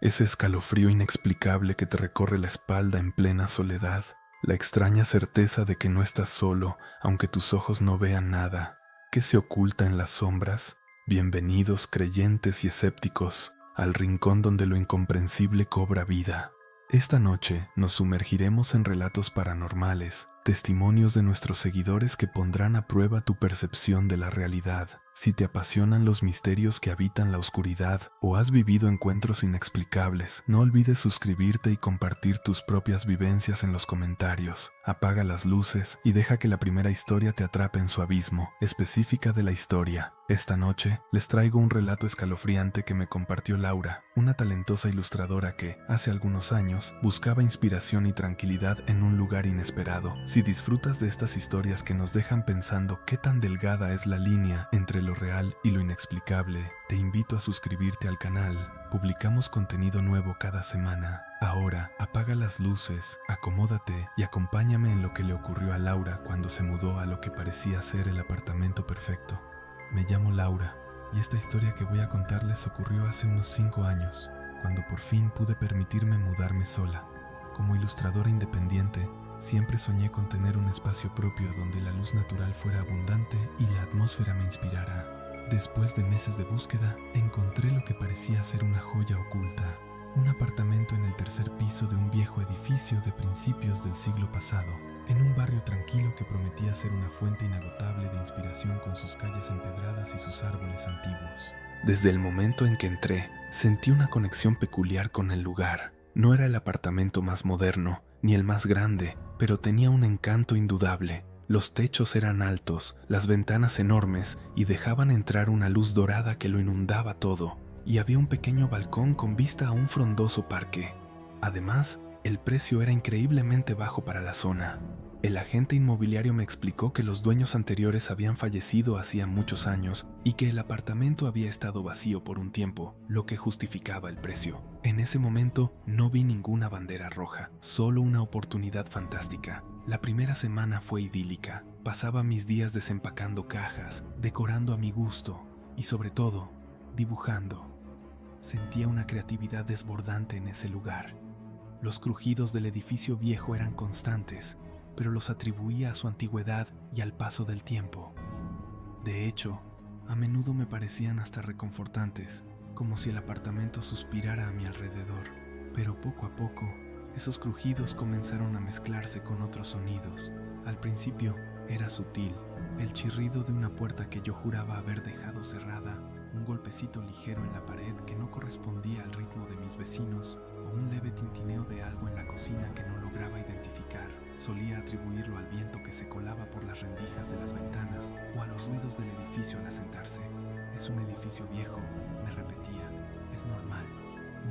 Ese escalofrío inexplicable que te recorre la espalda en plena soledad, la extraña certeza de que no estás solo, aunque tus ojos no vean nada, que se oculta en las sombras. Bienvenidos creyentes y escépticos al rincón donde lo incomprensible cobra vida. Esta noche nos sumergiremos en relatos paranormales, testimonios de nuestros seguidores que pondrán a prueba tu percepción de la realidad. Si te apasionan los misterios que habitan la oscuridad o has vivido encuentros inexplicables, no olvides suscribirte y compartir tus propias vivencias en los comentarios. Apaga las luces y deja que la primera historia te atrape en su abismo. Específica de la historia. Esta noche les traigo un relato escalofriante que me compartió Laura, una talentosa ilustradora que, hace algunos años, buscaba inspiración y tranquilidad en un lugar inesperado. Si disfrutas de estas historias que nos dejan pensando qué tan delgada es la línea entre lo real y lo inexplicable, te invito a suscribirte al canal. Publicamos contenido nuevo cada semana. Ahora, apaga las luces, acomódate y acompáñame en lo que le ocurrió a Laura cuando se mudó a lo que parecía ser el apartamento perfecto. Me llamo Laura y esta historia que voy a contarles ocurrió hace unos 5 años, cuando por fin pude permitirme mudarme sola. Como ilustradora independiente, siempre soñé con tener un espacio propio donde la luz natural fuera abundante y la atmósfera me inspirara. Después de meses de búsqueda, encontré lo que parecía ser una joya oculta, un apartamento en el tercer piso de un viejo edificio de principios del siglo pasado, en un barrio tranquilo que prometía ser una fuente inagotable de inspiración con sus calles empedradas y sus árboles antiguos. Desde el momento en que entré, sentí una conexión peculiar con el lugar. No era el apartamento más moderno, ni el más grande, pero tenía un encanto indudable. Los techos eran altos, las ventanas enormes y dejaban entrar una luz dorada que lo inundaba todo, y había un pequeño balcón con vista a un frondoso parque. Además, el precio era increíblemente bajo para la zona. El agente inmobiliario me explicó que los dueños anteriores habían fallecido hacía muchos años y que el apartamento había estado vacío por un tiempo, lo que justificaba el precio. En ese momento no vi ninguna bandera roja, solo una oportunidad fantástica. La primera semana fue idílica. Pasaba mis días desempacando cajas, decorando a mi gusto y sobre todo, dibujando. Sentía una creatividad desbordante en ese lugar. Los crujidos del edificio viejo eran constantes, pero los atribuía a su antigüedad y al paso del tiempo. De hecho, a menudo me parecían hasta reconfortantes, como si el apartamento suspirara a mi alrededor. Pero poco a poco, esos crujidos comenzaron a mezclarse con otros sonidos. Al principio era sutil, el chirrido de una puerta que yo juraba haber dejado cerrada, un golpecito ligero en la pared que no correspondía al ritmo de mis vecinos, o un leve tintineo de algo en la cocina que no lograba identificar. Solía atribuirlo al viento que se colaba por las rendijas de las ventanas o a los ruidos del edificio al asentarse. Es un edificio viejo, me repetía. Es normal.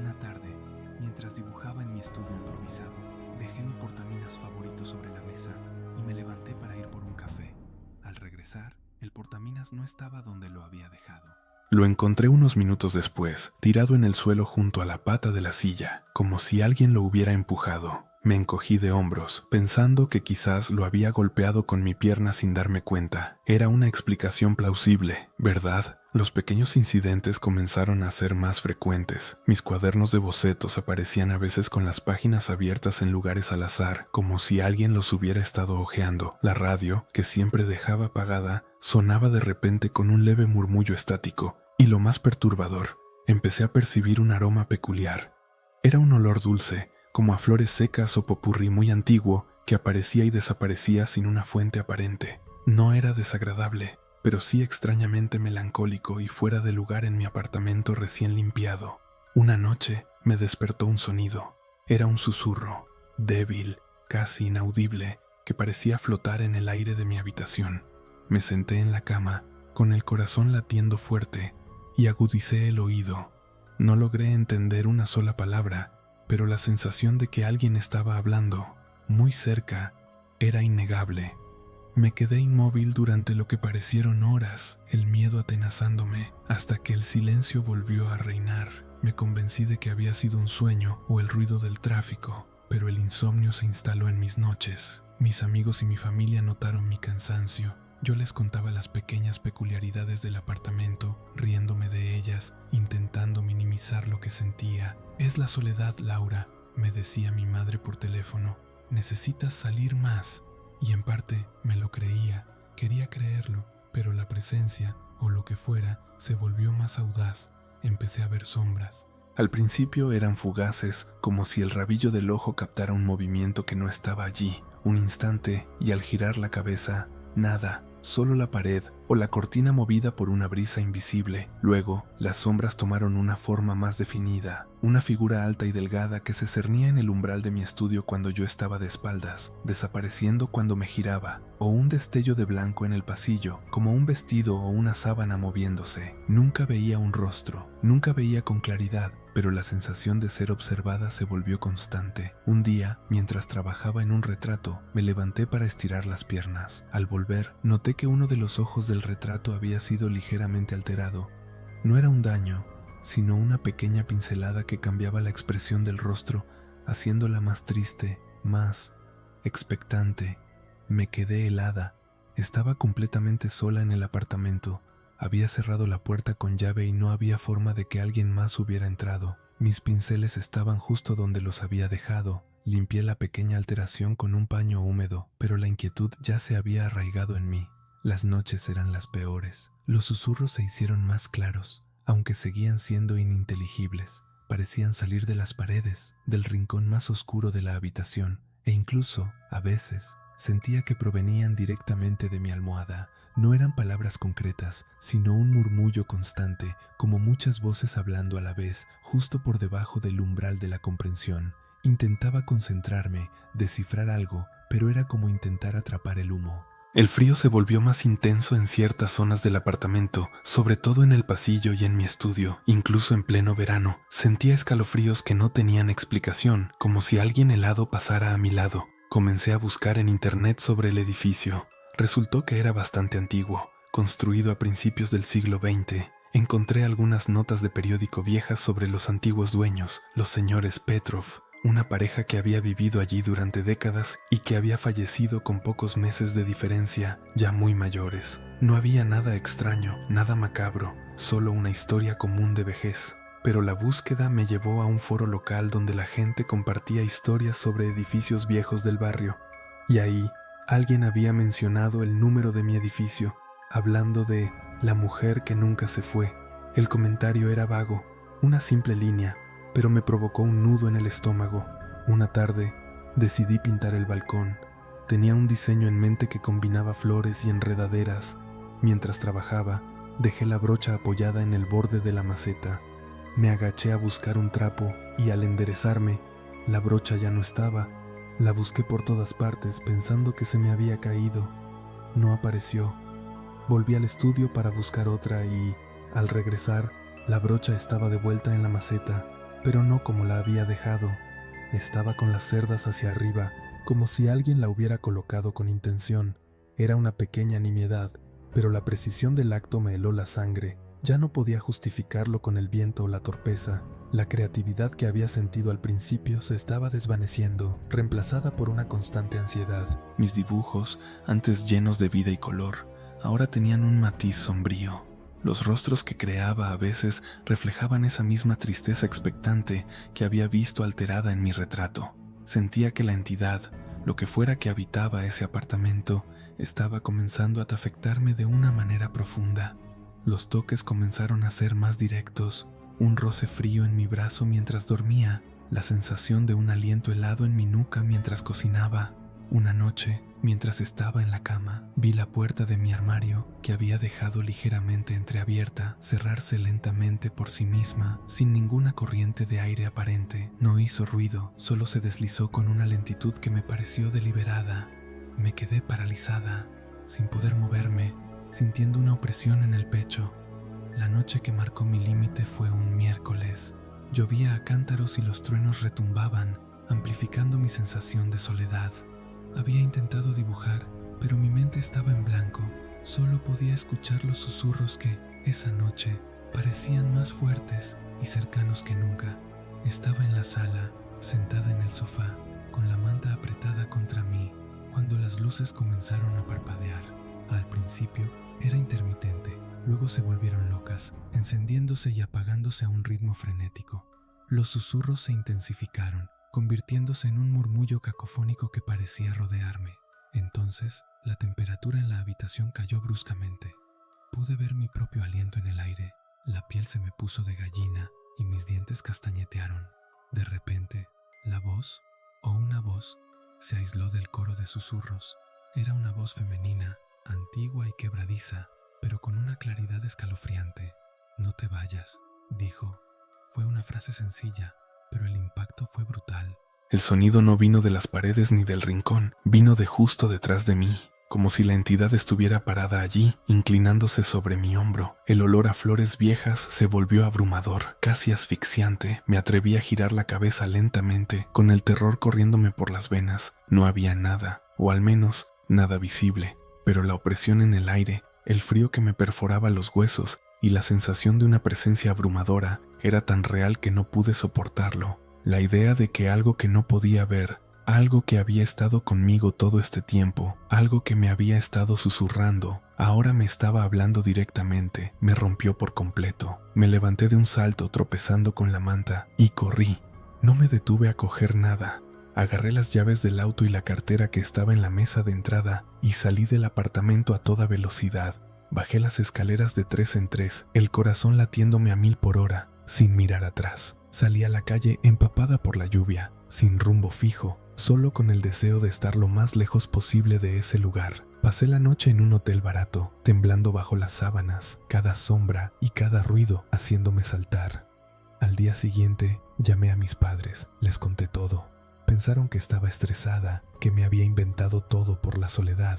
Una tarde, mientras dibujaba en mi estudio improvisado, dejé mi portaminas favorito sobre la mesa y me levanté para ir por un café. Al regresar, el portaminas no estaba donde lo había dejado. Lo encontré unos minutos después, tirado en el suelo junto a la pata de la silla, como si alguien lo hubiera empujado. Me encogí de hombros, pensando que quizás lo había golpeado con mi pierna sin darme cuenta. Era una explicación plausible, ¿verdad? Los pequeños incidentes comenzaron a ser más frecuentes. Mis cuadernos de bocetos aparecían a veces con las páginas abiertas en lugares al azar, como si alguien los hubiera estado hojeando. La radio, que siempre dejaba apagada, sonaba de repente con un leve murmullo estático. Y lo más perturbador, empecé a percibir un aroma peculiar. Era un olor dulce, como a flores secas o popurrí muy antiguo que aparecía y desaparecía sin una fuente aparente. No era desagradable, pero sí extrañamente melancólico y fuera de lugar en mi apartamento recién limpiado. Una noche me despertó un sonido. Era un susurro, débil, casi inaudible, que parecía flotar en el aire de mi habitación. Me senté en la cama, con el corazón latiendo fuerte, y agudicé el oído. No logré entender una sola palabra, pero la sensación de que alguien estaba hablando, muy cerca, era innegable. Me quedé inmóvil durante lo que parecieron horas, el miedo atenazándome, hasta que el silencio volvió a reinar. Me convencí de que había sido un sueño o el ruido del tráfico, pero el insomnio se instaló en mis noches. Mis amigos y mi familia notaron mi cansancio. Yo les contaba las pequeñas peculiaridades del apartamento, riéndome de ellas, intentando minimizar lo que sentía. «Es la soledad, Laura», me decía mi madre por teléfono. «Necesitas salir más». Y en parte me lo creía, quería creerlo, pero la presencia, o lo que fuera, se volvió más audaz. Empecé a ver sombras. Al principio eran fugaces, como si el rabillo del ojo captara un movimiento que no estaba allí. Un instante, y al girar la cabeza, nada, solo la pared o la cortina movida por una brisa invisible. Luego, las sombras tomaron una forma más definida, una figura alta y delgada que se cernía en el umbral de mi estudio cuando yo estaba de espaldas, desapareciendo cuando me giraba, o un destello de blanco en el pasillo, como un vestido o una sábana moviéndose. Nunca veía un rostro, nunca veía con claridad, pero la sensación de ser observada se volvió constante. Un día, mientras trabajaba en un retrato, me levanté para estirar las piernas. Al volver, noté que uno de los ojos del retrato había sido ligeramente alterado. No era un daño, sino una pequeña pincelada que cambiaba la expresión del rostro, haciéndola más triste, más expectante. Me quedé helada. Estaba completamente sola en el apartamento. Había cerrado la puerta con llave y no había forma de que alguien más hubiera entrado. Mis pinceles estaban justo donde los había dejado. Limpié la pequeña alteración con un paño húmedo, pero la inquietud ya se había arraigado en mí. Las noches eran las peores. Los susurros se hicieron más claros, aunque seguían siendo ininteligibles. Parecían salir de las paredes, del rincón más oscuro de la habitación, e incluso, a veces, sentía que provenían directamente de mi almohada. No eran palabras concretas, sino un murmullo constante, como muchas voces hablando a la vez, justo por debajo del umbral de la comprensión. Intentaba concentrarme, descifrar algo, pero era como intentar atrapar el humo. El frío se volvió más intenso en ciertas zonas del apartamento, sobre todo en el pasillo y en mi estudio. Incluso en pleno verano, sentía escalofríos que no tenían explicación, como si alguien helado pasara a mi lado. Comencé a buscar en internet sobre el edificio. Resultó que era bastante antiguo, construido a principios del siglo XX. Encontré algunas notas de periódico viejas sobre los antiguos dueños, los señores Petrov, una pareja que había vivido allí durante décadas y que había fallecido con pocos meses de diferencia, ya muy mayores. No había nada extraño, nada macabro, solo una historia común de vejez. Pero la búsqueda me llevó a un foro local donde la gente compartía historias sobre edificios viejos del barrio. Y ahí, alguien había mencionado el número de mi edificio, hablando de la mujer que nunca se fue. El comentario era vago, una simple línea, pero me provocó un nudo en el estómago. Una tarde, decidí pintar el balcón. Tenía un diseño en mente que combinaba flores y enredaderas. Mientras trabajaba, dejé la brocha apoyada en el borde de la maceta. Me agaché a buscar un trapo y al enderezarme, la brocha ya no estaba. La busqué por todas partes pensando que se me había caído. No apareció. Volví al estudio para buscar otra y, al regresar, la brocha estaba de vuelta en la maceta, pero no como la había dejado. Estaba con las cerdas hacia arriba, como si alguien la hubiera colocado con intención. Era una pequeña nimiedad, pero la precisión del acto me heló la sangre. Ya no podía justificarlo con el viento o la torpeza. La creatividad que había sentido al principio se estaba desvaneciendo, reemplazada por una constante ansiedad. Mis dibujos, antes llenos de vida y color, ahora tenían un matiz sombrío. Los rostros que creaba a veces reflejaban esa misma tristeza expectante que había visto alterada en mi retrato. Sentía que la entidad, lo que fuera que habitaba ese apartamento, estaba comenzando a afectarme de una manera profunda. Los toques comenzaron a ser más directos, un roce frío en mi brazo mientras dormía, la sensación de un aliento helado en mi nuca mientras cocinaba. Una noche, mientras estaba en la cama, vi la puerta de mi armario, que había dejado ligeramente entreabierta, cerrarse lentamente por sí misma, sin ninguna corriente de aire aparente. No hizo ruido, solo se deslizó con una lentitud que me pareció deliberada. Me quedé paralizada, sin poder moverme, sintiendo una opresión en el pecho. La noche que marcó mi límite fue un miércoles. Llovía a cántaros y los truenos retumbaban, amplificando mi sensación de soledad. Había intentado dibujar, pero mi mente estaba en blanco. Solo podía escuchar los susurros que, esa noche, parecían más fuertes y cercanos que nunca. Estaba en la sala, sentada en el sofá, con la manta apretada contra mí, cuando las luces comenzaron a parpadear. Al principio era intermitente, luego se volvieron locas, encendiéndose y apagándose a un ritmo frenético. Los susurros se intensificaron, convirtiéndose en un murmullo cacofónico que parecía rodearme. Entonces, la temperatura en la habitación cayó bruscamente. Pude ver mi propio aliento en el aire, la piel se me puso de gallina y mis dientes castañetearon. De repente, la voz, o una voz, se aisló del coro de susurros. Era una voz femenina, antigua y quebradiza, pero con una claridad escalofriante. «No te vayas», dijo. Fue una frase sencilla, pero el impacto fue brutal. El sonido no vino de las paredes ni del rincón, vino de justo detrás de mí, como si la entidad estuviera parada allí, inclinándose sobre mi hombro. El olor a flores viejas se volvió abrumador, casi asfixiante. Me atreví a girar la cabeza lentamente, con el terror corriéndome por las venas. No había nada, o al menos nada visible, pero la opresión en el aire, el frío que me perforaba los huesos y la sensación de una presencia abrumadora era tan real que no pude soportarlo. La idea de que algo que no podía ver, algo que había estado conmigo todo este tiempo, algo que me había estado susurrando, ahora me estaba hablando directamente, me rompió por completo. Me levanté de un salto tropezando con la manta y corrí. No me detuve a coger nada. Agarré las llaves del auto y la cartera que estaba en la mesa de entrada y salí del apartamento a toda velocidad. Bajé las escaleras de 3 en 3, el corazón latiéndome a 1000 por hora, sin mirar atrás. Salí a la calle empapada por la lluvia, sin rumbo fijo, solo con el deseo de estar lo más lejos posible de ese lugar. Pasé la noche en un hotel barato, temblando bajo las sábanas, cada sombra y cada ruido haciéndome saltar. Al día siguiente, llamé a mis padres, les conté todo. Pensaron que estaba estresada, que me había inventado todo por la soledad.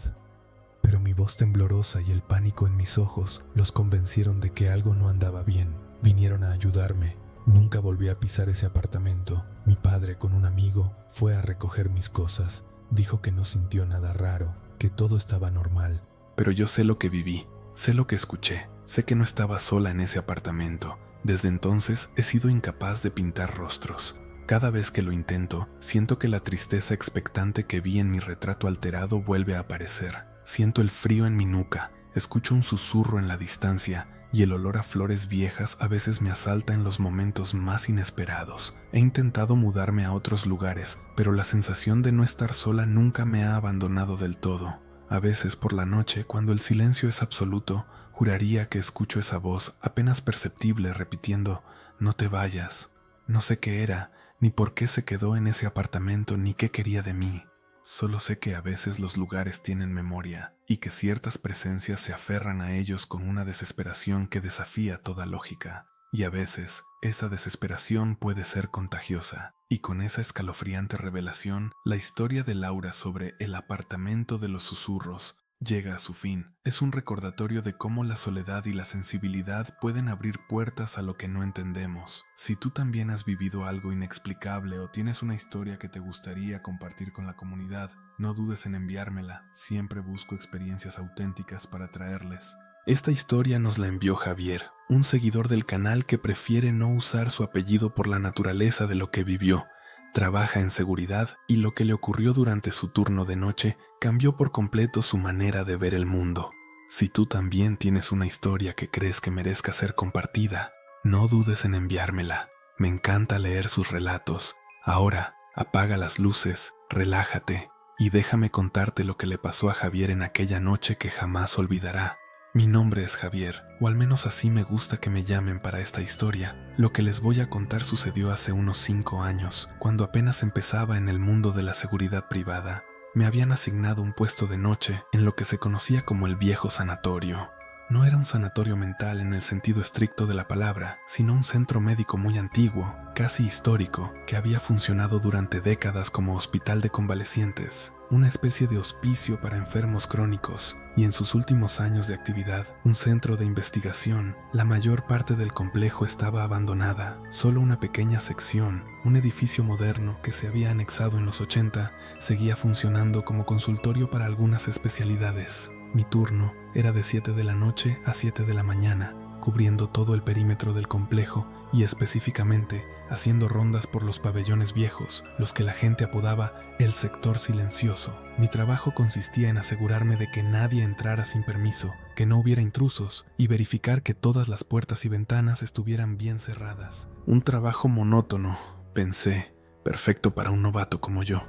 Pero mi voz temblorosa y el pánico en mis ojos los convencieron de que algo no andaba bien. Vinieron a ayudarme. Nunca volví a pisar ese apartamento. Mi padre, con un amigo, fue a recoger mis cosas. Dijo que no sintió nada raro, que todo estaba normal. Pero yo sé lo que viví, sé lo que escuché, sé que no estaba sola en ese apartamento. Desde entonces he sido incapaz de pintar rostros. Cada vez que lo intento, siento que la tristeza expectante que vi en mi retrato alterado vuelve a aparecer. Siento el frío en mi nuca, escucho un susurro en la distancia y el olor a flores viejas a veces me asalta en los momentos más inesperados. He intentado mudarme a otros lugares, pero la sensación de no estar sola nunca me ha abandonado del todo. A veces por la noche, cuando el silencio es absoluto, juraría que escucho esa voz apenas perceptible repitiendo «No te vayas». No sé qué era, ni por qué se quedó en ese apartamento, ni qué quería de mí. Solo sé que a veces los lugares tienen memoria y que ciertas presencias se aferran a ellos con una desesperación que desafía toda lógica. Y a veces esa desesperación puede ser contagiosa. Y con esa escalofriante revelación, la historia de Laura sobre el apartamento de los susurros llega a su fin. Es un recordatorio de cómo la soledad y la sensibilidad pueden abrir puertas a lo que no entendemos. Si tú también has vivido algo inexplicable o tienes una historia que te gustaría compartir con la comunidad, no dudes en enviármela. Siempre busco experiencias auténticas para traerles. Esta historia nos la envió Javier, un seguidor del canal que prefiere no usar su apellido por la naturaleza de lo que vivió. Trabaja en seguridad y lo que le ocurrió durante su turno de noche cambió por completo su manera de ver el mundo. Si tú también tienes una historia que crees que merezca ser compartida, no dudes en enviármela. Me encanta leer sus relatos. Ahora, apaga las luces, relájate y déjame contarte lo que le pasó a Javier en aquella noche que jamás olvidará. Mi nombre es Javier, o al menos así me gusta que me llamen para esta historia. Lo que les voy a contar sucedió hace unos 5 años, cuando apenas empezaba en el mundo de la seguridad privada. Me habían asignado un puesto de noche en lo que se conocía como el viejo sanatorio. No era un sanatorio mental en el sentido estricto de la palabra, sino un centro médico muy antiguo, casi histórico, que había funcionado durante décadas como hospital de convalecientes, una especie de hospicio para enfermos crónicos, y en sus últimos años de actividad, un centro de investigación. La mayor parte del complejo estaba abandonada, solo una pequeña sección, un edificio moderno que se había anexado en los 80, seguía funcionando como consultorio para algunas especialidades. Mi turno era de 7 de la noche a 7 de la mañana, cubriendo todo el perímetro del complejo y específicamente haciendo rondas por los pabellones viejos, los que la gente apodaba el sector silencioso. Mi trabajo consistía en asegurarme de que nadie entrara sin permiso, que no hubiera intrusos y verificar que todas las puertas y ventanas estuvieran bien cerradas. Un trabajo monótono, pensé, perfecto para un novato como yo.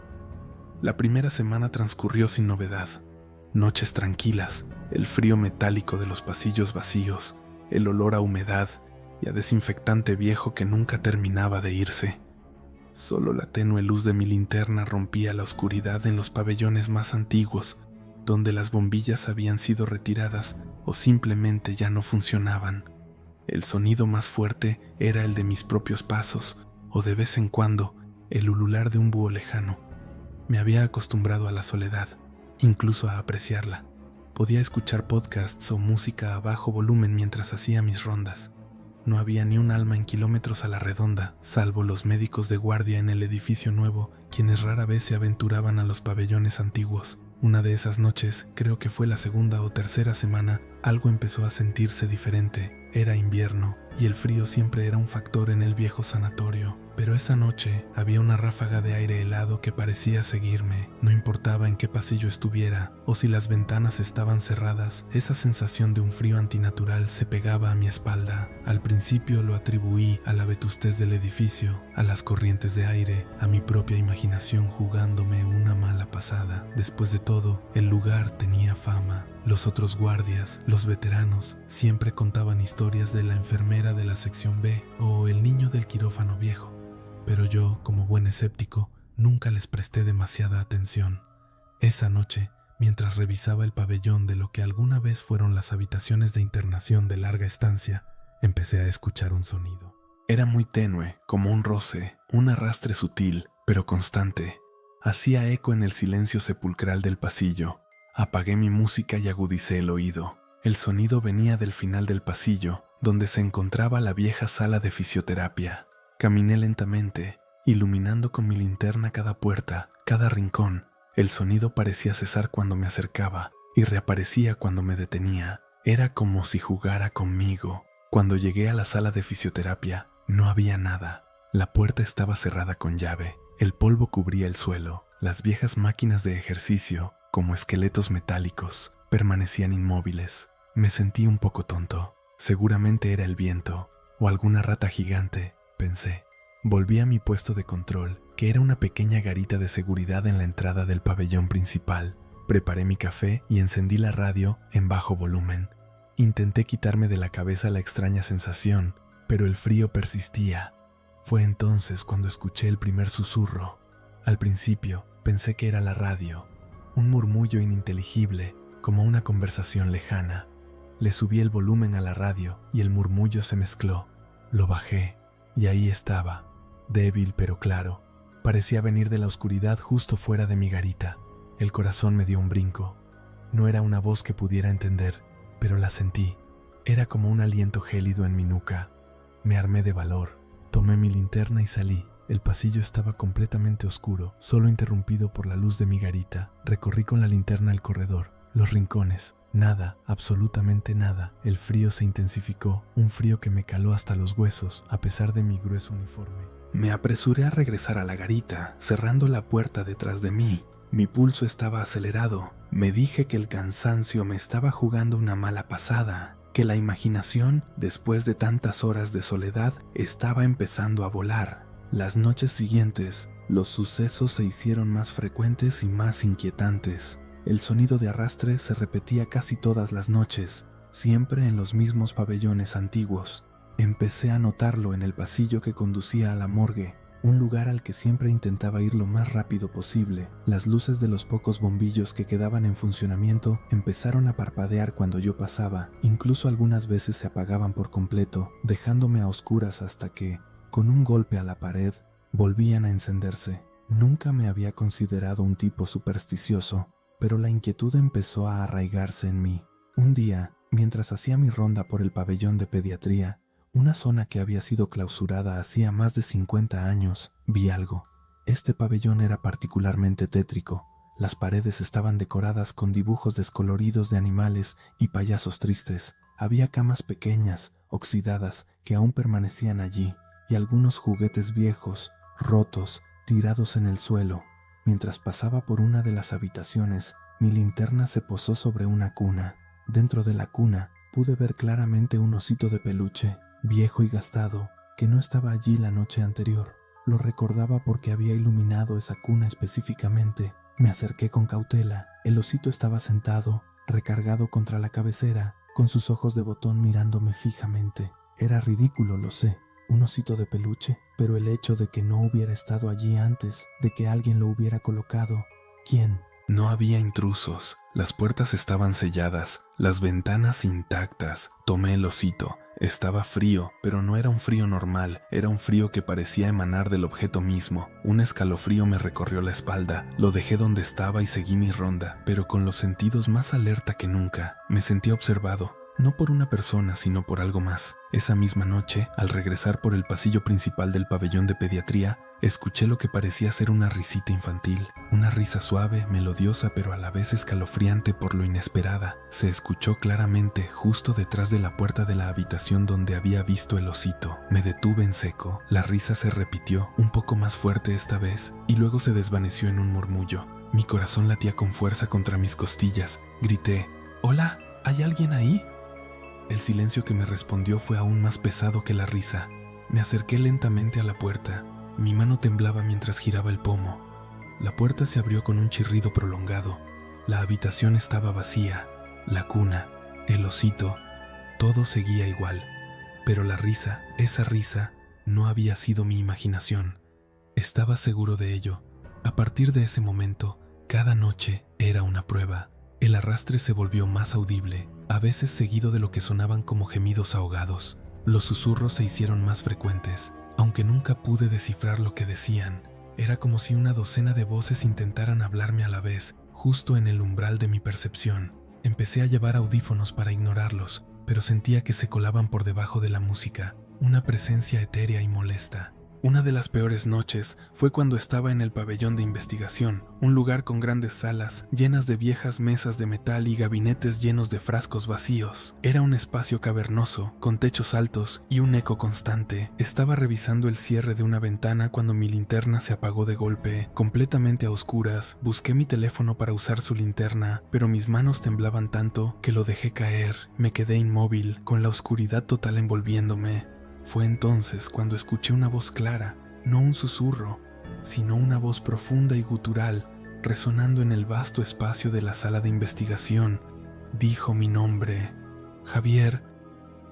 La primera semana transcurrió sin novedad. Noches tranquilas, el frío metálico de los pasillos vacíos, el olor a humedad y a desinfectante viejo que nunca terminaba de irse. Solo la tenue luz de mi linterna rompía la oscuridad en los pabellones más antiguos, donde las bombillas habían sido retiradas o simplemente ya no funcionaban. El sonido más fuerte era el de mis propios pasos, o de vez en cuando, el ulular de un búho lejano. Me había acostumbrado a la soledad, incluso a apreciarla. Podía escuchar podcasts o música a bajo volumen mientras hacía mis rondas. No había ni un alma en kilómetros a la redonda, salvo los médicos de guardia en el edificio nuevo, quienes rara vez se aventuraban a los pabellones antiguos. Una de esas noches, creo que fue la segunda o tercera semana, algo empezó a sentirse diferente. Era invierno, y el frío siempre era un factor en el viejo sanatorio. Pero esa noche había una ráfaga de aire helado que parecía seguirme. No importaba en qué pasillo estuviera o si las ventanas estaban cerradas, esa sensación de un frío antinatural se pegaba a mi espalda. Al principio lo atribuí a la vetustez del edificio, a las corrientes de aire, a mi propia imaginación jugándome una mala pasada. Después de todo, el lugar tenía fama. Los otros guardias, los veteranos, siempre contaban historias de la enfermera de la sección B o el niño del quirófano viejo. Pero yo, como buen escéptico, nunca les presté demasiada atención. Esa noche, mientras revisaba el pabellón de lo que alguna vez fueron las habitaciones de internación de larga estancia, empecé a escuchar un sonido. Era muy tenue, como un roce, un arrastre sutil, pero constante. Hacía eco en el silencio sepulcral del pasillo. Apagué mi música y agudicé el oído. El sonido venía del final del pasillo, donde se encontraba la vieja sala de fisioterapia. Caminé lentamente, iluminando con mi linterna cada puerta, cada rincón. El sonido parecía cesar cuando me acercaba y reaparecía cuando me detenía. Era como si jugara conmigo. Cuando llegué a la sala de fisioterapia, no había nada. La puerta estaba cerrada con llave. El polvo cubría el suelo. Las viejas máquinas de ejercicio, como esqueletos metálicos, permanecían inmóviles. Me sentí un poco tonto. Seguramente era el viento o alguna rata gigante, pensé. Volví a mi puesto de control, que era una pequeña garita de seguridad en la entrada del pabellón principal. Preparé mi café y encendí la radio en bajo volumen. Intenté quitarme de la cabeza la extraña sensación, pero el frío persistía. Fue entonces cuando escuché el primer susurro. Al principio pensé que era la radio, un murmullo ininteligible, como una conversación lejana. Le subí el volumen a la radio y el murmullo se mezcló. Lo bajé. Y ahí estaba, débil pero claro. Parecía venir de la oscuridad justo fuera de mi garita. El corazón me dio un brinco. No era una voz que pudiera entender, pero la sentí. Era como un aliento gélido en mi nuca. Me armé de valor. Tomé mi linterna y salí. El pasillo estaba completamente oscuro, solo interrumpido por la luz de mi garita. Recorrí con la linterna el corredor, los rincones. Nada, absolutamente nada. El frío se intensificó, un frío que me caló hasta los huesos, a pesar de mi grueso uniforme. Me apresuré a regresar a la garita, cerrando la puerta detrás de mí. Mi pulso estaba acelerado. Me dije que el cansancio me estaba jugando una mala pasada, que la imaginación, después de tantas horas de soledad, estaba empezando a volar. Las noches siguientes, los sucesos se hicieron más frecuentes y más inquietantes. El sonido de arrastre se repetía casi todas las noches, siempre en los mismos pabellones antiguos. Empecé a notarlo en el pasillo que conducía a la morgue, un lugar al que siempre intentaba ir lo más rápido posible. Las luces de los pocos bombillos que quedaban en funcionamiento empezaron a parpadear cuando yo pasaba, incluso algunas veces se apagaban por completo, dejándome a oscuras hasta que, con un golpe a la pared, volvían a encenderse. Nunca me había considerado un tipo supersticioso, pero la inquietud empezó a arraigarse en mí. Un día, mientras hacía mi ronda por el pabellón de pediatría, una zona que había sido clausurada hacía más de 50 años, vi algo. Este pabellón era particularmente tétrico. Las paredes estaban decoradas con dibujos descoloridos de animales y payasos tristes. Había camas pequeñas, oxidadas, que aún permanecían allí. y algunos juguetes viejos, rotos, tirados en el suelo. Mientras pasaba por una de las habitaciones, mi linterna se posó sobre una cuna. Dentro de la cuna pude ver claramente un osito de peluche, viejo y gastado, que no estaba allí la noche anterior. Lo recordaba porque había iluminado esa cuna específicamente. Me acerqué con cautela. El osito estaba sentado, recargado contra la cabecera, con sus ojos de botón mirándome fijamente. Era ridículo, lo sé, un osito de peluche, pero el hecho de que no hubiera estado allí antes, de que alguien lo hubiera colocado. ¿Quién? No había intrusos, las puertas estaban selladas, las ventanas intactas. Tomé el osito. Estaba frío, pero no era un frío normal, era un frío que parecía emanar del objeto mismo. Un escalofrío me recorrió la espalda, lo dejé donde estaba y seguí mi ronda, pero con los sentidos más alerta que nunca. Me sentí observado, no por una persona, sino por algo más. Esa misma noche, al regresar por el pasillo principal del pabellón de pediatría, escuché lo que parecía ser una risita infantil, una risa suave, melodiosa pero a la vez escalofriante por lo inesperada. Se escuchó claramente justo detrás de la puerta de la habitación donde había visto el osito. Me detuve en seco, la risa se repitió, un poco más fuerte esta vez, y luego se desvaneció en un murmullo. Mi corazón latía con fuerza contra mis costillas. Grité, «¿Hola? ¿Hay alguien ahí?» El silencio que me respondió fue aún más pesado que la risa. Me acerqué lentamente a la puerta. Mi mano temblaba mientras giraba el pomo. La puerta se abrió con un chirrido prolongado. La habitación estaba vacía. La cuna, el osito, todo seguía igual. Pero la risa, esa risa, no había sido mi imaginación. Estaba seguro de ello. A partir de ese momento, cada noche era una prueba. El arrastre se volvió más audible, a veces seguido de lo que sonaban como gemidos ahogados. Los susurros se hicieron más frecuentes, aunque nunca pude descifrar lo que decían. Era como si una docena de voces intentaran hablarme a la vez, justo en el umbral de mi percepción. Empecé a llevar audífonos para ignorarlos, pero sentía que se colaban por debajo de la música, una presencia etérea y molesta. Una de las peores noches fue cuando estaba en el pabellón de investigación, un lugar con grandes salas, llenas de viejas mesas de metal y gabinetes llenos de frascos vacíos. Era un espacio cavernoso, con techos altos y un eco constante. Estaba revisando el cierre de una ventana cuando mi linterna se apagó de golpe. Completamente a oscuras, busqué mi teléfono para usar su linterna, pero mis manos temblaban tanto que lo dejé caer. Me quedé inmóvil, con la oscuridad total envolviéndome. Fue entonces cuando escuché una voz clara, no un susurro, sino una voz profunda y gutural, resonando en el vasto espacio de la sala de investigación. Dijo mi nombre, Javier.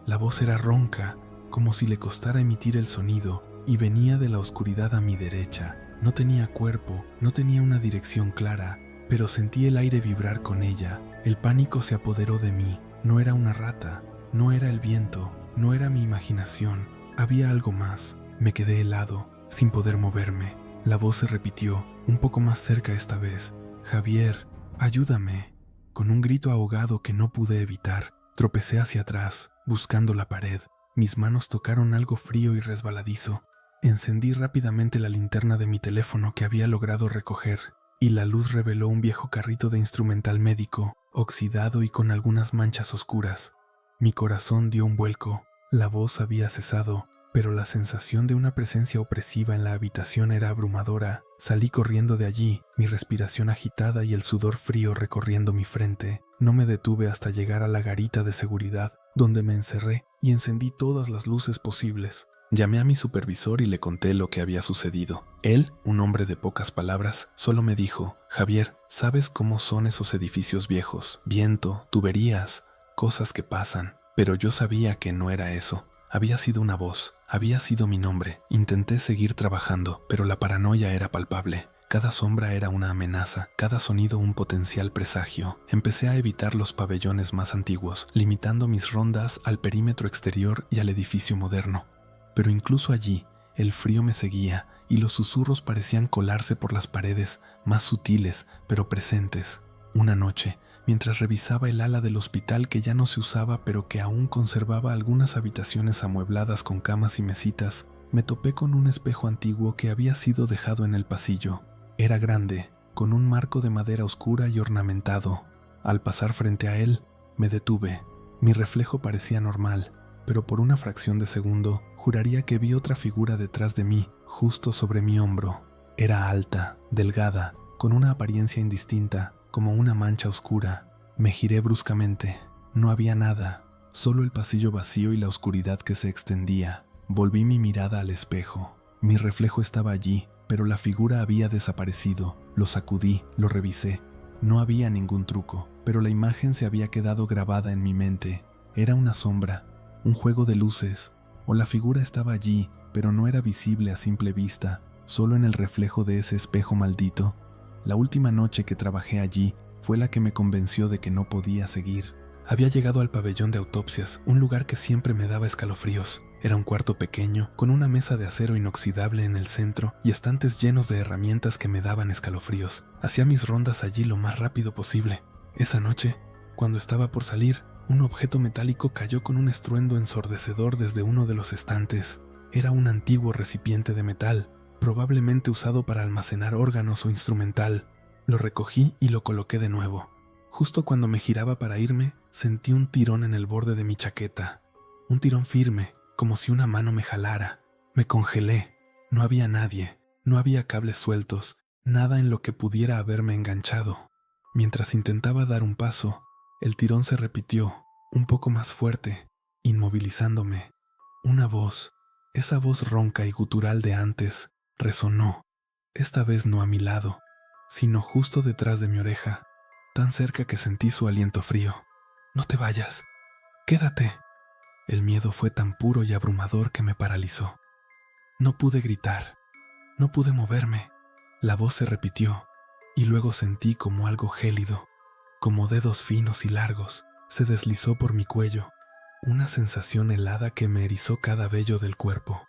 La voz era ronca, como si le costara emitir el sonido, y venía de la oscuridad a mi derecha. No tenía cuerpo, no tenía una dirección clara, pero sentí el aire vibrar con ella. El pánico se apoderó de mí. No era una rata, no era el viento, no era mi imaginación, había algo más. Me quedé helado, sin poder moverme. La voz se repitió, un poco más cerca esta vez. Javier, ayúdame. Con un grito ahogado que no pude evitar, tropecé hacia atrás, buscando la pared. Mis manos tocaron algo frío y resbaladizo. Encendí rápidamente la linterna de mi teléfono que había logrado recoger, y la luz reveló un viejo carrito de instrumental médico, oxidado y con algunas manchas oscuras. Mi corazón dio un vuelco, la voz había cesado, pero la sensación de una presencia opresiva en la habitación era abrumadora. Salí corriendo de allí, mi respiración agitada y el sudor frío recorriendo mi frente. No me detuve hasta llegar a la garita de seguridad, donde me encerré y encendí todas las luces posibles. Llamé a mi supervisor y le conté lo que había sucedido. Él, un hombre de pocas palabras, solo me dijo, Javier, ¿sabes cómo son esos edificios viejos? Viento, tuberías, cosas que pasan, pero yo sabía que no era eso. Había sido una voz, había sido mi nombre. Intenté seguir trabajando, pero la paranoia era palpable. Cada sombra era una amenaza, cada sonido un potencial presagio. Empecé a evitar los pabellones más antiguos, limitando mis rondas al perímetro exterior y al edificio moderno. Pero incluso allí, el frío me seguía y los susurros parecían colarse por las paredes, más sutiles, pero presentes. Una noche, mientras revisaba el ala del hospital que ya no se usaba pero que aún conservaba algunas habitaciones amuebladas con camas y mesitas, me topé con un espejo antiguo que había sido dejado en el pasillo. Era grande, con un marco de madera oscura y ornamentado. Al pasar frente a él, me detuve. Mi reflejo parecía normal, pero por una fracción de segundo juraría que vi otra figura detrás de mí, justo sobre mi hombro. Era alta, delgada, con una apariencia indistinta, como una mancha oscura. Me giré bruscamente. No había nada, solo el pasillo vacío y la oscuridad que se extendía. Volví mi mirada al espejo. Mi reflejo estaba allí, pero la figura había desaparecido. Lo sacudí, lo revisé. No había ningún truco, pero la imagen se había quedado grabada en mi mente. Era una sombra, un juego de luces, o la figura estaba allí, pero no era visible a simple vista, solo en el reflejo de ese espejo maldito. La última noche que trabajé allí fue la que me convenció de que no podía seguir. Había llegado al pabellón de autopsias, un lugar que siempre me daba escalofríos. Era un cuarto pequeño, con una mesa de acero inoxidable en el centro y estantes llenos de herramientas que me daban escalofríos. Hacía mis rondas allí lo más rápido posible. Esa noche, cuando estaba por salir, un objeto metálico cayó con un estruendo ensordecedor desde uno de los estantes. Era un antiguo recipiente de metal, probablemente usado para almacenar órganos o instrumental. Lo recogí y lo coloqué de nuevo. Justo cuando me giraba para irme, sentí un tirón en el borde de mi chaqueta. Un tirón firme, como si una mano me jalara. Me congelé. No había nadie, no había cables sueltos, nada en lo que pudiera haberme enganchado. Mientras intentaba dar un paso, el tirón se repitió, un poco más fuerte, inmovilizándome. Una voz, esa voz ronca y gutural de antes, resonó, esta vez no a mi lado, sino justo detrás de mi oreja, tan cerca que sentí su aliento frío. «No te vayas, quédate». El miedo fue tan puro y abrumador que me paralizó. No pude gritar, no pude moverme. La voz se repitió, y luego sentí como algo gélido, como dedos finos y largos, se deslizó por mi cuello, una sensación helada que me erizó cada vello del cuerpo.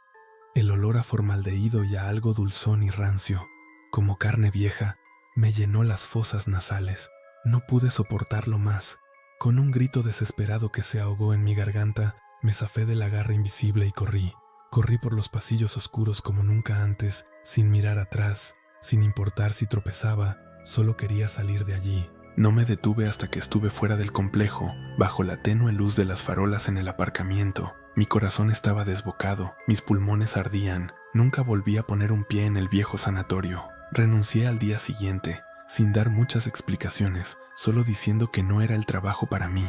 El olor a formaldehído y a algo dulzón y rancio, como carne vieja, me llenó las fosas nasales. No pude soportarlo más. Con un grito desesperado que se ahogó en mi garganta, me zafé de la garra invisible y corrí. Corrí por los pasillos oscuros como nunca antes, sin mirar atrás, sin importar si tropezaba, solo quería salir de allí. No me detuve hasta que estuve fuera del complejo, bajo la tenue luz de las farolas en el aparcamiento. Mi corazón estaba desbocado, mis pulmones ardían. Nunca volví a poner un pie en el viejo sanatorio. Renuncié al día siguiente, sin dar muchas explicaciones, solo diciendo que no era el trabajo para mí.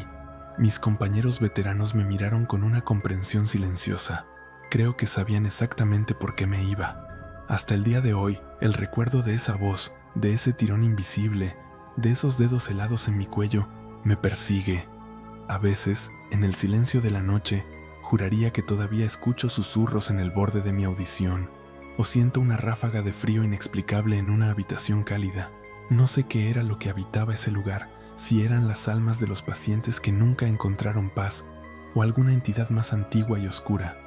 Mis compañeros veteranos me miraron con una comprensión silenciosa. Creo que sabían exactamente por qué me iba. Hasta el día de hoy, el recuerdo de esa voz, de ese tirón invisible, de esos dedos helados en mi cuello, me persigue. A veces, en el silencio de la noche, juraría que todavía escucho susurros en el borde de mi audición, o siento una ráfaga de frío inexplicable en una habitación cálida. No sé qué era lo que habitaba ese lugar, si eran las almas de los pacientes que nunca encontraron paz, o alguna entidad más antigua y oscura.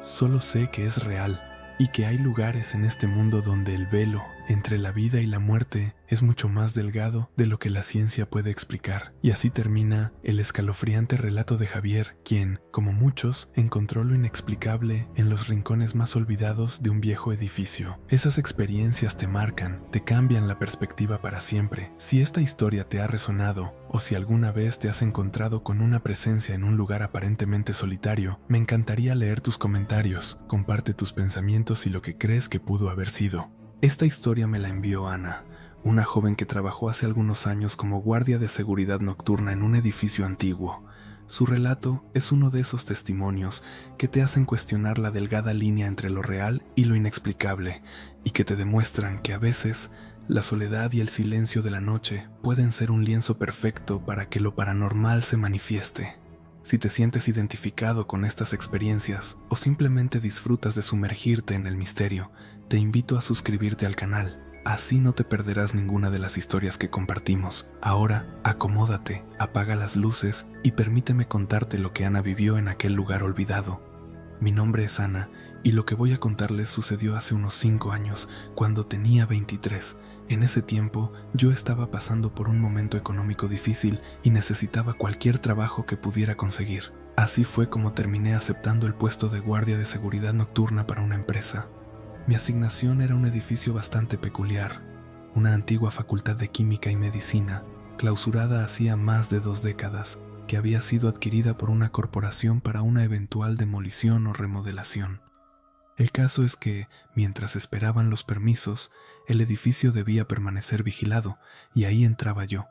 Solo sé que es real, y que hay lugares en este mundo donde el velo entre la vida y la muerte es mucho más delgado de lo que la ciencia puede explicar. Y así termina el escalofriante relato de Javier, quien, como muchos, encontró lo inexplicable en los rincones más olvidados de un viejo edificio. Esas experiencias te marcan, te cambian la perspectiva para siempre. Si esta historia te ha resonado, o si alguna vez te has encontrado con una presencia en un lugar aparentemente solitario, me encantaría leer tus comentarios. Comparte tus pensamientos y lo que crees que pudo haber sido. Esta historia me la envió Ana, una joven que trabajó hace algunos años como guardia de seguridad nocturna en un edificio antiguo. Su relato es uno de esos testimonios que te hacen cuestionar la delgada línea entre lo real y lo inexplicable, y que te demuestran que a veces la soledad y el silencio de la noche pueden ser un lienzo perfecto para que lo paranormal se manifieste. Si te sientes identificado con estas experiencias o simplemente disfrutas de sumergirte en el misterio, te invito a suscribirte al canal. Así no te perderás ninguna de las historias que compartimos. Ahora, acomódate, apaga las luces y permíteme contarte lo que Ana vivió en aquel lugar olvidado. Mi nombre es Ana y lo que voy a contarles sucedió hace unos 5 años, cuando tenía 23. En ese tiempo, yo estaba pasando por un momento económico difícil y necesitaba cualquier trabajo que pudiera conseguir. Así fue como terminé aceptando el puesto de guardia de seguridad nocturna para una empresa. Mi asignación era un edificio bastante peculiar, una antigua facultad de química y medicina, clausurada hacía más de 2 décadas. que había sido adquirida por una corporación para una eventual demolición o remodelación. El caso es que, mientras esperaban los permisos, el edificio debía permanecer vigilado, y ahí entraba yo.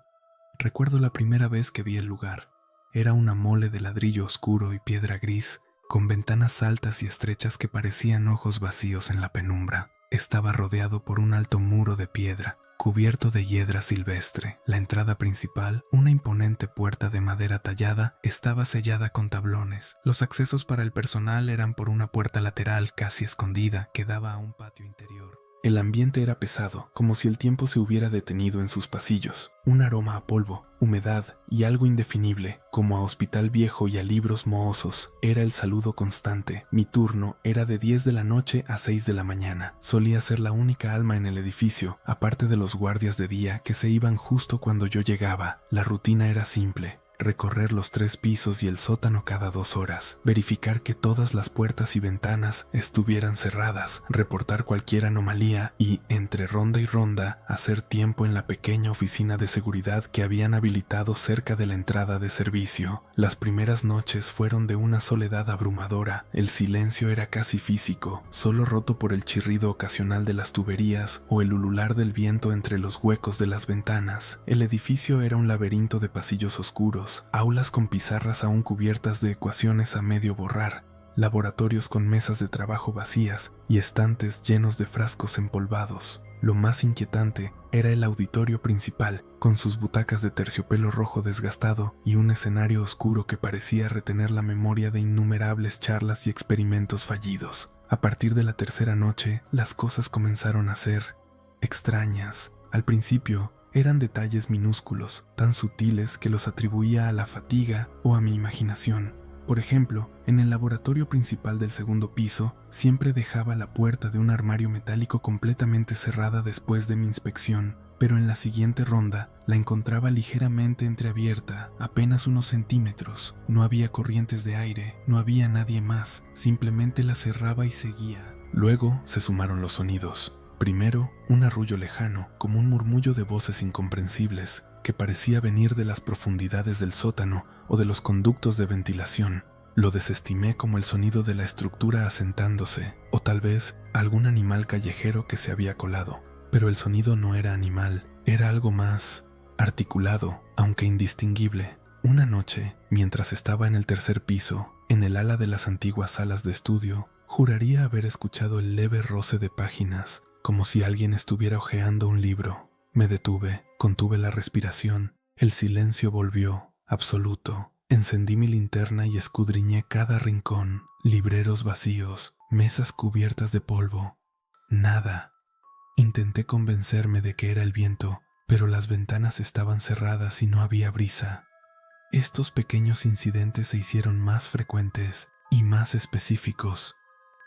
Recuerdo la primera vez que vi el lugar. Era una mole de ladrillo oscuro y piedra gris, con ventanas altas y estrechas que parecían ojos vacíos en la penumbra. Estaba rodeado por un alto muro de piedra, cubierto de hiedra silvestre. La entrada principal, una imponente puerta de madera tallada, estaba sellada con tablones. Los accesos para el personal eran por una puerta lateral casi escondida que daba a un patio interior. El ambiente era pesado, como si el tiempo se hubiera detenido en sus pasillos. Un aroma a polvo, humedad y algo indefinible, como a hospital viejo y a libros mohosos, era el saludo constante. Mi turno era de 10 de la noche a 6 de la mañana. Solía ser la única alma en el edificio, aparte de los guardias de día que se iban justo cuando yo llegaba. La rutina era simple: recorrer los 3 pisos y el sótano cada 2 horas, verificar que todas las puertas y ventanas estuvieran cerradas, reportar cualquier anomalía y, entre ronda y ronda, hacer tiempo en la pequeña oficina de seguridad que habían habilitado cerca de la entrada de servicio. Las primeras noches fueron de una soledad abrumadora. El silencio era casi físico, solo roto por el chirrido ocasional de las tuberías o el ulular del viento entre los huecos de las ventanas. El edificio era un laberinto de pasillos oscuros, aulas con pizarras aún cubiertas de ecuaciones a medio borrar, laboratorios con mesas de trabajo vacías y estantes llenos de frascos empolvados. Lo más inquietante era el auditorio principal, con sus butacas de terciopelo rojo desgastado y un escenario oscuro que parecía retener la memoria de innumerables charlas y experimentos fallidos. A partir de la tercera noche, las cosas comenzaron a ser extrañas. Al principio, eran detalles minúsculos, tan sutiles que los atribuía a la fatiga o a mi imaginación. Por ejemplo, en el laboratorio principal del segundo piso, siempre dejaba la puerta de un armario metálico completamente cerrada después de mi inspección, pero en la siguiente ronda la encontraba ligeramente entreabierta, apenas unos centímetros. No había corrientes de aire, no había nadie más, simplemente la cerraba y seguía. Luego se sumaron los sonidos. Primero, un arrullo lejano, como un murmullo de voces incomprensibles, que parecía venir de las profundidades del sótano o de los conductos de ventilación. Lo desestimé como el sonido de la estructura asentándose, o tal vez algún animal callejero que se había colado. Pero el sonido no era animal, era algo más articulado, aunque indistinguible. Una noche, mientras estaba en el tercer piso, en el ala de las antiguas salas de estudio, juraría haber escuchado el leve roce de páginas, como si alguien estuviera hojeando un libro. Me detuve, contuve la respiración. El silencio volvió, absoluto. Encendí mi linterna y escudriñé cada rincón. Libreros vacíos, mesas cubiertas de polvo. Nada. Intenté convencerme de que era el viento, pero las ventanas estaban cerradas y no había brisa. Estos pequeños incidentes se hicieron más frecuentes y más específicos.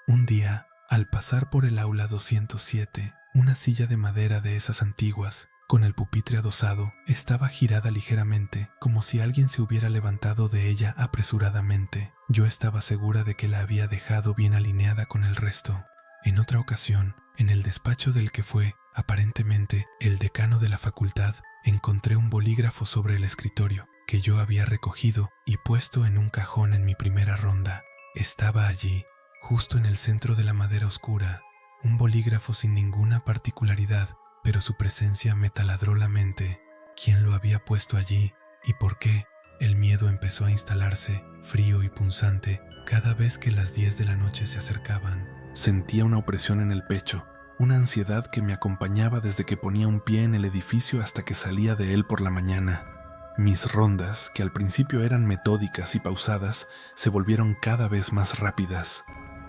Un día, al pasar por el aula 207, una silla de madera de esas antiguas, con el pupitre adosado, estaba girada ligeramente, como si alguien se hubiera levantado de ella apresuradamente. Yo estaba segura de que la había dejado bien alineada con el resto. En otra ocasión, en el despacho del que fue, aparentemente, el decano de la facultad, encontré un bolígrafo sobre el escritorio, que yo había recogido y puesto en un cajón en mi primera ronda. Estaba allí, justo en el centro de la madera oscura, un bolígrafo sin ninguna particularidad, pero su presencia me taladró la mente. ¿Quién lo había puesto allí y por qué? El miedo empezó a instalarse, frío y punzante, cada vez que las 10 de la noche se acercaban. Sentía una opresión en el pecho, una ansiedad que me acompañaba desde que ponía un pie en el edificio hasta que salía de él por la mañana. Mis rondas, que al principio eran metódicas y pausadas, se volvieron cada vez más rápidas.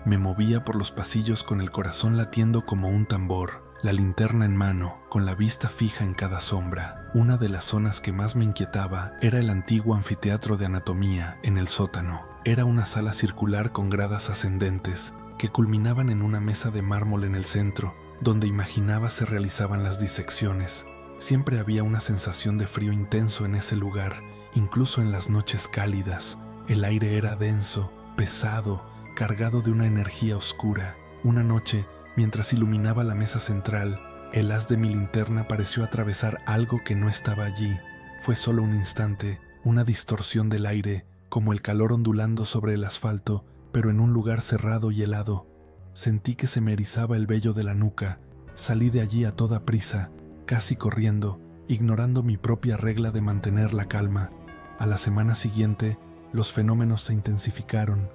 Me movía por los pasillos con el corazón latiendo como un tambor, la linterna en mano, con la vista fija en cada sombra. Una de las zonas que más me inquietaba era el antiguo anfiteatro de anatomía en el sótano. Era una sala circular con gradas ascendentes que culminaban en una mesa de mármol en el centro, donde imaginaba se realizaban las disecciones. Siempre había una sensación de frío intenso en ese lugar, incluso en las noches cálidas. El aire era denso, pesado, cargado de una energía oscura. Una noche, mientras iluminaba la mesa central, el haz de mi linterna pareció atravesar algo que no estaba allí. Fue solo un instante, una distorsión del aire, como el calor ondulando sobre el asfalto, pero en un lugar cerrado y helado. Sentí que se me erizaba el vello de la nuca. Salí de allí a toda prisa, casi corriendo, ignorando mi propia regla de mantener la calma. A la semana siguiente, los fenómenos se intensificaron.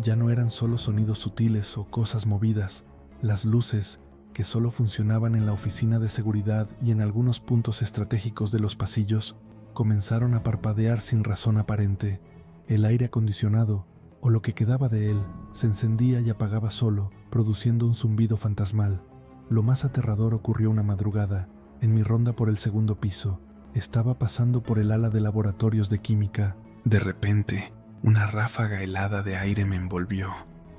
Ya no eran solo sonidos sutiles o cosas movidas. Las luces, que solo funcionaban en la oficina de seguridad y en algunos puntos estratégicos de los pasillos, comenzaron a parpadear sin razón aparente. El aire acondicionado, o lo que quedaba de él, se encendía y apagaba solo, produciendo un zumbido fantasmal. Lo más aterrador ocurrió una madrugada. En mi ronda por el segundo piso, estaba pasando por el ala de laboratorios de química. De repente, una ráfaga helada de aire me envolvió,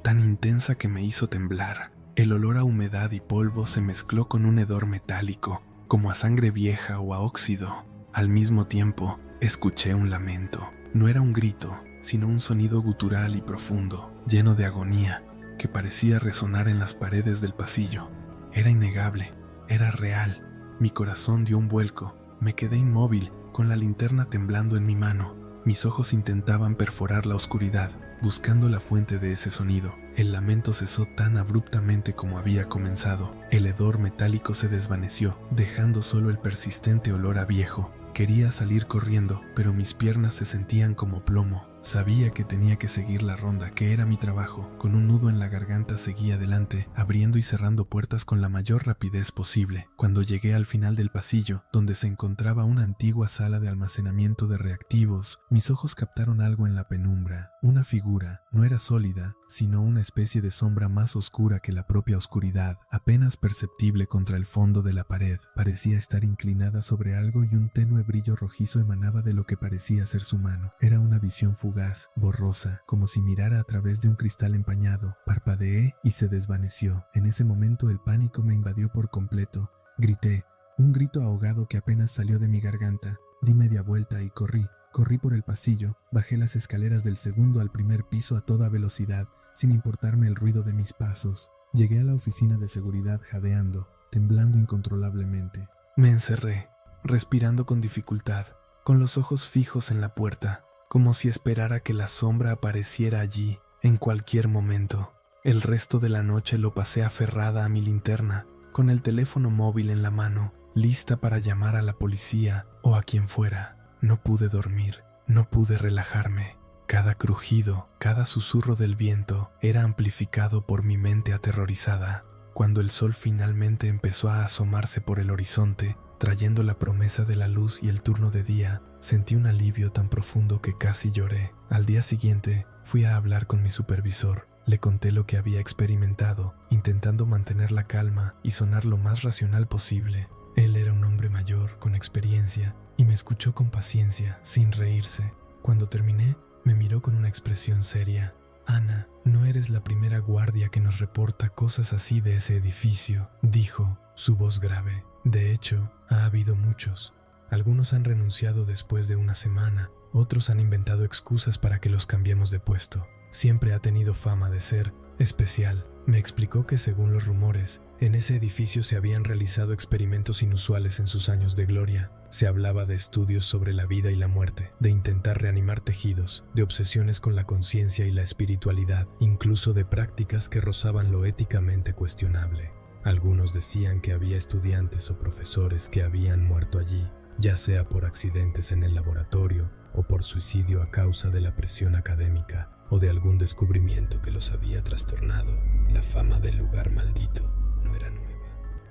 tan intensa que me hizo temblar. El olor a humedad y polvo se mezcló con un hedor metálico, como a sangre vieja o a óxido. Al mismo tiempo, escuché un lamento. No era un grito, sino un sonido gutural y profundo, lleno de agonía, que parecía resonar en las paredes del pasillo. Era innegable, era real. Mi corazón dio un vuelco. Me quedé inmóvil, con la linterna temblando en mi mano. Mis ojos intentaban perforar la oscuridad, buscando la fuente de ese sonido. El lamento cesó tan abruptamente como había comenzado. El hedor metálico se desvaneció, dejando solo el persistente olor a viejo. Quería salir corriendo, pero mis piernas se sentían como plomo. Sabía que tenía que seguir la ronda, que era mi trabajo. Con un nudo en la garganta seguí adelante, abriendo y cerrando puertas con la mayor rapidez posible. Cuando llegué al final del pasillo, donde se encontraba una antigua sala de almacenamiento de reactivos, mis ojos captaron algo en la penumbra. Una figura, no era sólida, sino una especie de sombra más oscura que la propia oscuridad, apenas perceptible contra el fondo de la pared. Parecía estar inclinada sobre algo y un tenue brillo rojizo emanaba de lo que parecía ser su mano. Era una visión fugaz, borrosa, como si mirara a través de un cristal empañado. Parpadeé y se desvaneció. En ese momento el pánico me invadió por completo. Grité, un grito ahogado que apenas salió de mi garganta. Di media vuelta y corrí. Corrí por el pasillo, bajé las escaleras del segundo al primer piso a toda velocidad, sin importarme el ruido de mis pasos. Llegué a la oficina de seguridad jadeando, temblando incontrolablemente. Me encerré, respirando con dificultad, con los ojos fijos en la puerta, como si esperara que la sombra apareciera allí en cualquier momento. El resto de la noche lo pasé aferrada a mi linterna, con el teléfono móvil en la mano, lista para llamar a la policía o a quien fuera. No pude dormir, no pude relajarme. Cada crujido, cada susurro del viento era amplificado por mi mente aterrorizada. Cuando el sol finalmente empezó a asomarse por el horizonte, trayendo la promesa de la luz y el turno de día, sentí un alivio tan profundo que casi lloré. Al día siguiente, fui a hablar con mi supervisor. Le conté lo que había experimentado, intentando mantener la calma y sonar lo más racional posible. Él era un hombre mayor, con experiencia, y me escuchó con paciencia, sin reírse. Cuando terminé, me miró con una expresión seria. «Ana, no eres la primera guardia que nos reporta cosas así de ese edificio», dijo, su voz grave. «De hecho, ha habido muchos. Algunos han renunciado después de una semana, otros han inventado excusas para que los cambiemos de puesto. Siempre ha tenido fama de ser especial». Me explicó que según los rumores, en ese edificio se habían realizado experimentos inusuales en sus años de gloria. Se hablaba de estudios sobre la vida y la muerte, de intentar reanimar tejidos, de obsesiones con la conciencia y la espiritualidad, incluso de prácticas que rozaban lo éticamente cuestionable. Algunos decían que había estudiantes o profesores que habían muerto allí, ya sea por accidentes en el laboratorio o por suicidio a causa de la presión académica o de algún descubrimiento que los había trastornado. La fama del lugar maldito no era nueva.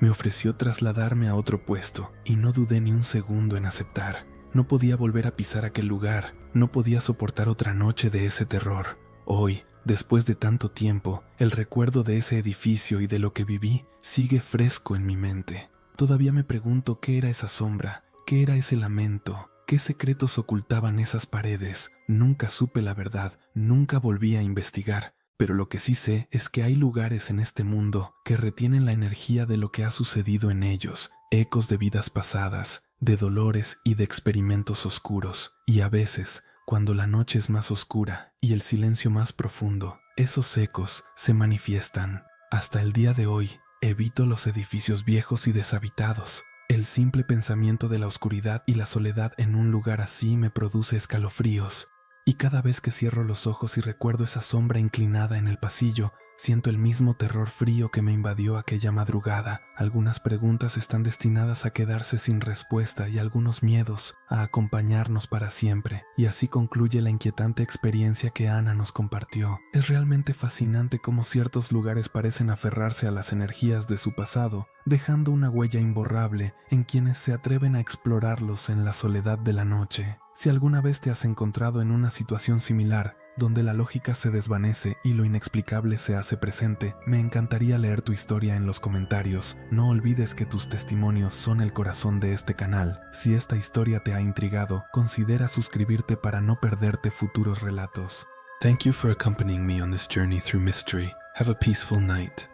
Me ofreció trasladarme a otro puesto y no dudé ni un segundo en aceptar. No podía volver a pisar aquel lugar, no podía soportar otra noche de ese terror. Hoy, después de tanto tiempo, el recuerdo de ese edificio y de lo que viví sigue fresco en mi mente. Todavía me pregunto qué era esa sombra, qué era ese lamento, qué secretos ocultaban esas paredes. Nunca supe la verdad, nunca volví a investigar. Pero lo que sí sé es que hay lugares en este mundo que retienen la energía de lo que ha sucedido en ellos, ecos de vidas pasadas, de dolores y de experimentos oscuros. Y a veces, cuando la noche es más oscura y el silencio más profundo, esos ecos se manifiestan. Hasta el día de hoy, evito los edificios viejos y deshabitados. El simple pensamiento de la oscuridad y la soledad en un lugar así me produce escalofríos, y cada vez que cierro los ojos y recuerdo esa sombra inclinada en el pasillo, siento el mismo terror frío que me invadió aquella madrugada. Algunas preguntas están destinadas a quedarse sin respuesta y algunos miedos a acompañarnos para siempre. Y así concluye la inquietante experiencia que Ana nos compartió. Es realmente fascinante cómo ciertos lugares parecen aferrarse a las energías de su pasado, dejando una huella imborrable en quienes se atreven a explorarlos en la soledad de la noche. Si alguna vez te has encontrado en una situación similar, donde la lógica se desvanece y lo inexplicable se hace presente, me encantaría leer tu historia en los comentarios. No olvides que tus testimonios son el corazón de este canal. Si esta historia te ha intrigado, considera suscribirte para no perderte futuros relatos. Thank you for accompanying me on this journey through mystery. Have a peaceful night.